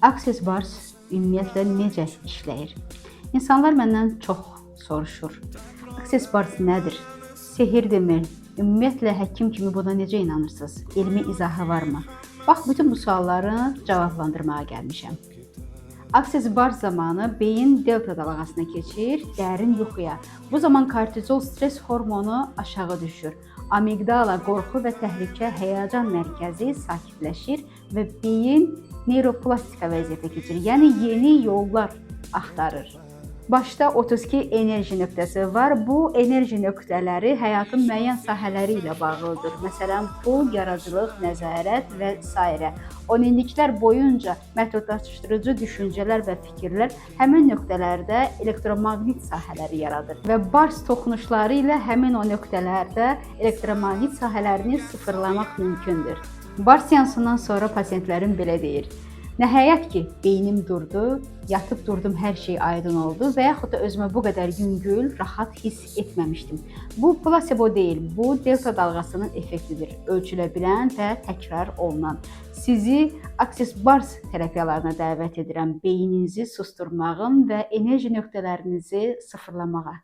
Access bars ümumiyyətlə necə işləyir? İnsanlar məndən çox soruşur. Access bars nədir? Sehirdirmi? Ümumiyyətlə həkim kimi buna necə inanırsınız? Elmi izahı varmı? Bax, bütün bu sualları cavablandırmağa gəlmişəm. Access bar zamanı beyin delta dalğasına keçir, dərin yuxuya. Bu zaman kortizol stres hormonu aşağı düşür. Amigdala qorxu və təhlükə həyəcan mərkəzi sakitləşir və beyin neyroplastika vəziyyətə keçir. Yəni yeni yollar axtarır. Başda 32 enerji nöqtəsi var. Bu enerji nöqtələri həyatın müəyyən sahələri ilə bağlıdır. Məsələn, pul, yaradıcılıq, nəzarət və s. On illiklər boyunca məhdudlaşdırıcı düşüncələr və fikirlər həmin nöqtələrdə elektromaqnit sahələri yaradır və bars toxunuşları ilə həmin o nöqtələrdə elektromaqnit sahələrini sıfırlamaq mümkündür. Bars seansından sonra pasientlərim belə deyir: nəhayət ki, beynim durdu, yatıb durdum, hər şey aydın oldu və yaxud da özümə bu qədər yüngül, rahat hiss etməmişdim. Bu plasebo deyil, bu delta dalğasının effektidir, ölçülə bilən və təkrar olunan. Sizi Access Bars terapiyalarına dəvət edirəm, beyninizi susturmağın və enerji nöqtələrinizi sıfırlamağa.